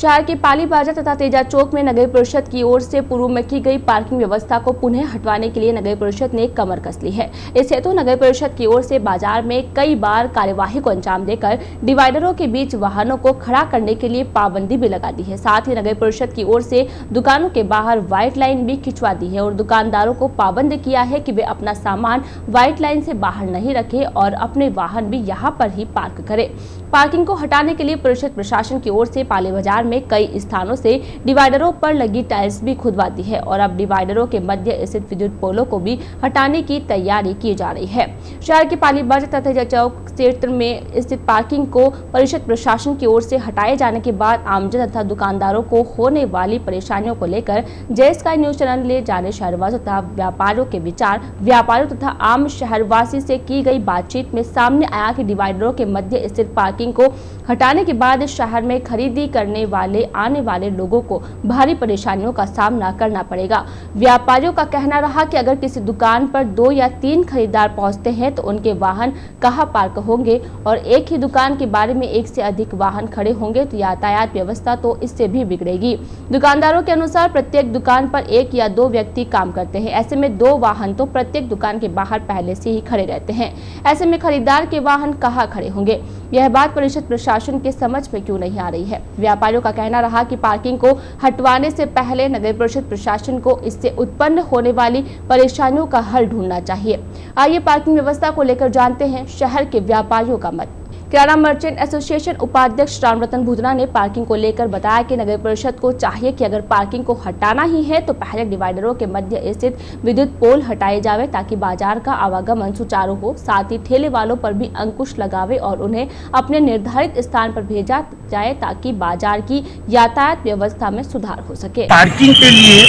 शहर के पाली बाजार तथा तेजा चौक में नगर परिषद की ओर से पूर्व में की गई पार्किंग व्यवस्था को पुनः हटवाने के लिए नगर परिषद ने कमर कस ली है। इस हेतु नगर परिषद की ओर से बाजार में कई बार कार्यवाही को अंजाम देकर डिवाइडरों के बीच वाहनों को खड़ा करने के लिए पाबंदी भी लगा दी है। साथ ही नगर परिषद की ओर से दुकानों के बाहर व्हाइट लाइन भी खिंचवा दी है और दुकानदारों को पाबंद किया है कि वे अपना सामान व्हाइट लाइन से बाहर नहीं रखें और अपने वाहन भी यहाँ पर ही पार्क करें। पार्किंग को हटाने के लिए परिषद प्रशासन की ओर से पाली बाजार में कई स्थानों से डिवाइडरों पर लगी टाइल्स भी खुदवा दी है और अब डिवाइडरों के मध्य स्थित विद्युत पोलों को भी हटाने की तैयारी की जा रही है। शहर के पाली बाजार तथा तेजा चौक क्षेत्र में स्थित पार्किंग को परिषद प्रशासन की ओर से हटाए जाने के बाद आमजन तथा दुकानदारों को होने वाली परेशानियों को लेकर जय स्काई न्यूज चैनल ले जाने शहरवासियों तथा व्यापारियों के विचार व्यापारियों तथा आम शहरवासी से की गई बातचीत में सामने आया कि डिवाइडरों के मध्य स्थित पार्किंग को हटाने के बाद शहर में खरीदी करने वाले आने वाले लोगों को भारी परेशानियों का सामना करना पड़ेगा। व्यापारियों का कहना रहा कि अगर किसी दुकान पर 2 या 3 खरीदार पहुंचते हैं तो उनके वाहन कहां पार्क होंगे और एक ही दुकान के बारे में 1 से अधिक वाहन खड़े होंगे तो यातायात व्यवस्था तो इससे भी बिगड़ेगी। दुकानदारों के अनुसार प्रत्येक दुकान पर 1 या 2 व्यक्ति काम करते हैं। ऐसे में 2 वाहन तो प्रत्येक दुकान के बाहर पहले से ही खड़े रहते हैं। ऐसे में खरीदार के वाहन कहां खड़े होंगे? यह बात परिषद प्रशासन के समझ में क्यों नहीं आ रही है? व्यापारियों का कहना रहा कि पार्किंग को हटवाने से पहले नगर परिषद प्रशासन को इससे उत्पन्न होने वाली परेशानियों का हल ढूंढना चाहिए। आइए पार्किंग व्यवस्था को लेकर जानते हैं शहर के व्यापारियों का मत। किराना मर्चेंट एसोसिएशन उपाध्यक्ष रामरतन भूतना ने पार्किंग को लेकर बताया कि नगर परिषद को चाहिए कि अगर पार्किंग को हटाना ही है तो पहले डिवाइडरों के मध्य स्थित विद्युत पोल हटाए जावे ताकि बाजार का आवागमन सुचारू हो। साथ ही ठेले वालों पर भी अंकुश लगावे और उन्हें अपने निर्धारित स्थान पर भेजा जाए ताकि बाजार की यातायात व्यवस्था में सुधार हो सके। पार्किंग के लिए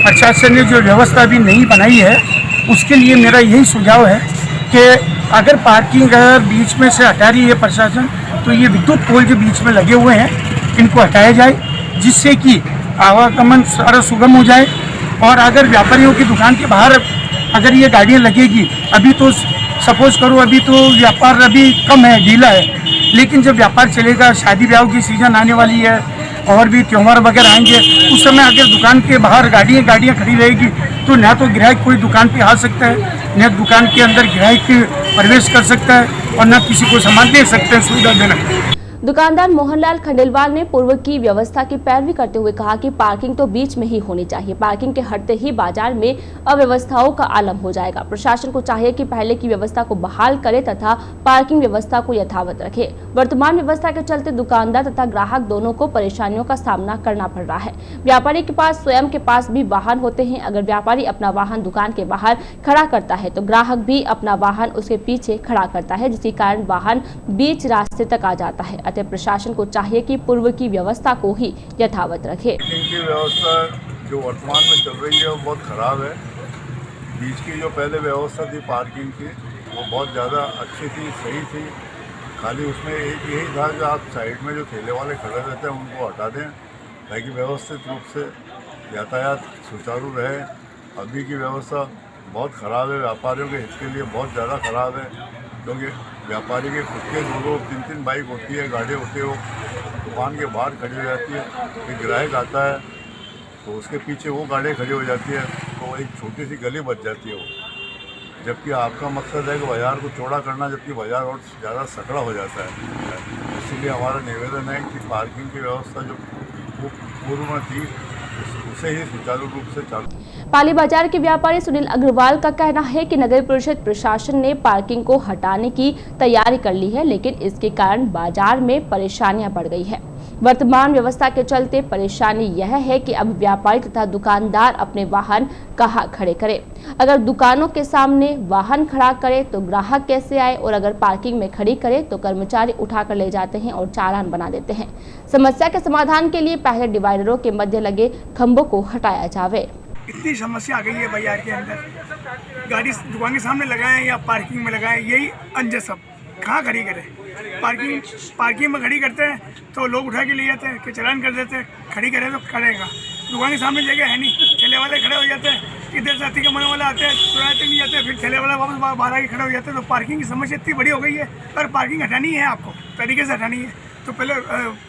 प्रशासन ने जो व्यवस्था भी नहीं बनाई है उसके लिए मेरा यही सुझाव है कि अगर पार्किंग बीच में से हटा रही है प्रशासन तो ये विद्युत पोल जो बीच में लगे हुए हैं इनको हटाया जाए जिससे कि आवागमन सारा सुगम हो जाए। और अगर व्यापारियों की दुकान के बाहर अगर ये गाड़ियाँ लगेगी, अभी तो सपोज करो अभी तो व्यापार अभी कम है, ढीला है, लेकिन जब व्यापार चलेगा, शादी ब्याह की सीज़न आने वाली है और भी त्यौहार वगैरह आएंगे, उस समय अगर दुकान के बाहर गाड़ियाँ खड़ी रहेगी तो न तो ग्राहक कोई दुकान पे आ सकता है, न दुकान के अंदर ग्राहक प्रवेश कर सकता है और न किसी को सामान दे सकते हैं सुविधाजनक। दुकानदार मोहनलाल खंडेलवाल ने पूर्व की व्यवस्था की पैरवी करते हुए कहा कि पार्किंग तो बीच में ही होनी चाहिए। पार्किंग के हटते ही बाजार में अव्यवस्थाओं का आलम हो जाएगा। प्रशासन को चाहिए कि पहले की व्यवस्था को बहाल करे तथा पार्किंग व्यवस्था को यथावत रखे। वर्तमान व्यवस्था के चलते दुकानदार तथा ग्राहक दोनों को परेशानियों का सामना करना पड़ रहा है। व्यापारी के पास स्वयं के पास भी वाहन होते हैं। अगर व्यापारी अपना वाहन दुकान के बाहर खड़ा करता है तो ग्राहक भी अपना वाहन उसके पीछे खड़ा करता है, जिसके कारण वाहन बीच रास्ते तक आ जाता है। प्रशासन को चाहिए कि पूर्व की व्यवस्था को ही यथावत रखे। इनकी व्यवस्था जो वर्तमान में चल रही है वो बहुत खराब है। बीच की जो पहले व्यवस्था थी पार्किंग की वो बहुत ज़्यादा अच्छी थी, सही थी। खाली उसमें एक यही था कि आप साइड में जो ठेले वाले खड़े रहते हैं उनको हटा दें ताकि व्यवस्थित रूप से यातायात सुचारू रहे। अभी की व्यवस्था बहुत ख़राब है, व्यापारियों के हित के लिए बहुत ज़्यादा ख़राब है, क्योंकि व्यापारी के खुद के 2-2, 3-3 बाइक होती है, गाड़ी होती है, वो दुकान के बाहर खड़ी हो जाती है। एक ग्राहक आता है तो उसके पीछे वो गाड़ी खड़ी हो जाती है, तो एक छोटी सी गली बच जाती है वो, जबकि आपका मकसद है कि बाज़ार को चौड़ा करना, जबकि बाज़ार और ज़्यादा सकड़ा हो जाता है। इसीलिए हमारा निवेदन है कि पार्किंग की व्यवस्था जो पूर्व में थी उसे ही सुचारू रूप से चालू। पाली बाजार के व्यापारी सुनील अग्रवाल का कहना है कि नगर परिषद प्रशासन ने पार्किंग को हटाने की तैयारी कर ली है, लेकिन इसके कारण बाजार में परेशानियां बढ़ गई है। वर्तमान व्यवस्था के चलते परेशानी यह है कि अब व्यापारी तथा दुकानदार अपने वाहन कहां खड़े करें। अगर दुकानों के सामने वाहन खड़ा करे तो ग्राहक कैसे आए और अगर पार्किंग में खड़ी करे तो कर्मचारी उठाकर ले जाते हैं और चालान बना देते हैं। समस्या के समाधान के लिए पहले डिवाइडरों के मध्य लगे खंभों को हटाया जावे। इतनी समस्या आ गई है बाजार के अंदर, गाड़ी दुकान के सामने लगाएं या पार्किंग में लगाएं, यही अंजर सब कहाँ खड़ी करें। पार्किंग में खड़ी करते हैं तो लोग उठा के ले जाते हैं कि चालान कर देते हैं, खड़ी करें तो करेगा। दुकान के सामने जगह है नहीं, ठेले वाले खड़े हो जाते हैं, इधर से अति कमाने वाले आते हैं, चुराते नहीं जाते, फिर ठेले वाला वापस बाहर आके खड़े हो जाते हैं। तो पार्किंग की समस्या इतनी बड़ी हो गई है, पर पार्किंग हटानी है, आपको तरीके से हटानी है। तो पहले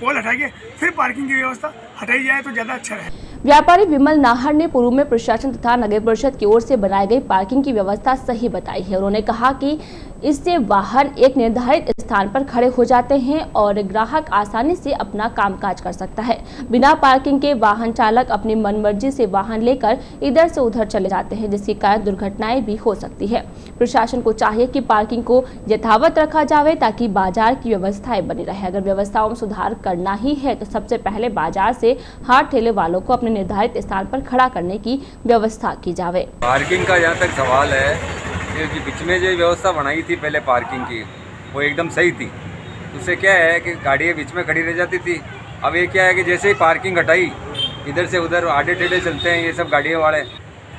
पोल हटा के फिर पार्किंग की व्यवस्था हटाई जाए तो ज़्यादा अच्छा रहे। व्यापारी विमल नाहर ने पूर्व में प्रशासन तथा नगर परिषद की ओर से बनाई गई पार्किंग की व्यवस्था सही बताई है। उन्होंने कहा कि इससे वाहन एक निर्धारित स्थान पर खड़े हो जाते हैं और ग्राहक आसानी से अपना कामकाज कर सकता है। बिना पार्किंग के वाहन चालक अपनी मनमर्जी से वाहन लेकर इधर से उधर चले जाते हैं, जिसके कारण दुर्घटनाएं भी हो सकती है। प्रशासन को चाहिए कि पार्किंग को यथावत रखा जाए ताकि बाजार की व्यवस्थाएं बनी रहे। अगर व्यवस्थाओं में सुधार करना ही है तो सबसे पहले बाजार से हाथ ठेले वालों को अपने निर्धारित स्थान पर खड़ा करने की व्यवस्था की जाए। पार्किंग का जहाँ तक सवाल है, ये जो बीच में जो व्यवस्था बनाई थी पहले पार्किंग की, वो एकदम सही थी। उससे क्या है कि गाड़ियाँ बीच में खड़ी रह जाती थी। अब ये क्या है कि जैसे ही पार्किंग हटाई, इधर से उधर आड़े टेढ़े चलते हैं ये सब गाड़ियों वाले,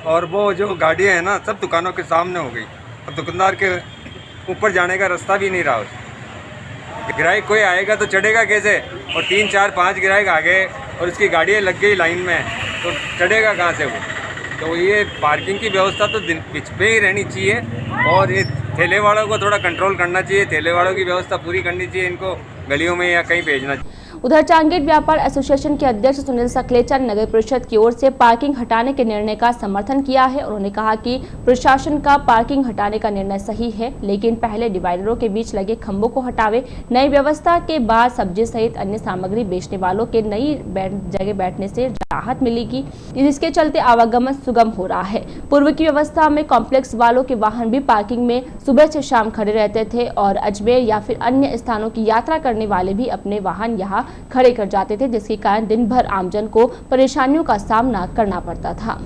और वो जो गाड़ियाँ हैं ना सब दुकानों के सामने हो गई। अब दुकानदार के ऊपर जाने का रास्ता भी नहीं रहा। ग्राहक कोई आएगा तो चढ़ेगा कैसे, और 3 4 5 ग्राहक आ गए और उसकी गाड़ियाँ लग गई लाइन में, तो चढ़ेगा कहाँ से वो। तो ये पार्किंग की व्यवस्था तो बीच पे ही रहनी चाहिए, और ये ठेले वालों को थोड़ा कंट्रोल करना चाहिए। ठेले वालों की व्यवस्था पूरी करनी चाहिए, इनको गलियों में या कहीं भेजना चाहिए। उधर चांगेट व्यापार एसोसिएशन के अध्यक्ष सुनील सकलेचा ने नगर परिषद की ओर से पार्किंग हटाने के निर्णय का समर्थन किया है। उन्होंने कहा कि प्रशासन का पार्किंग हटाने का निर्णय सही है, लेकिन पहले डिवाइडरों के बीच लगे खंभों को हटावे। नई व्यवस्था के बाद सब्जी सहित अन्य सामग्री बेचने वालों के नई जगह बैठने से राहत मिलेगी, जिसके चलते आवागमन सुगम हो रहा है। पूर्व की व्यवस्था में कॉम्प्लेक्स वालों के वाहन भी पार्किंग में सुबह से शाम खड़े रहते थे और अजमेर या फिर अन्य स्थानों की यात्रा करने वाले भी अपने वाहन यहाँ खड़े कर जाते थे, जिसके कारण दिन भर आमजन को परेशानियों का सामना करना पड़ता था।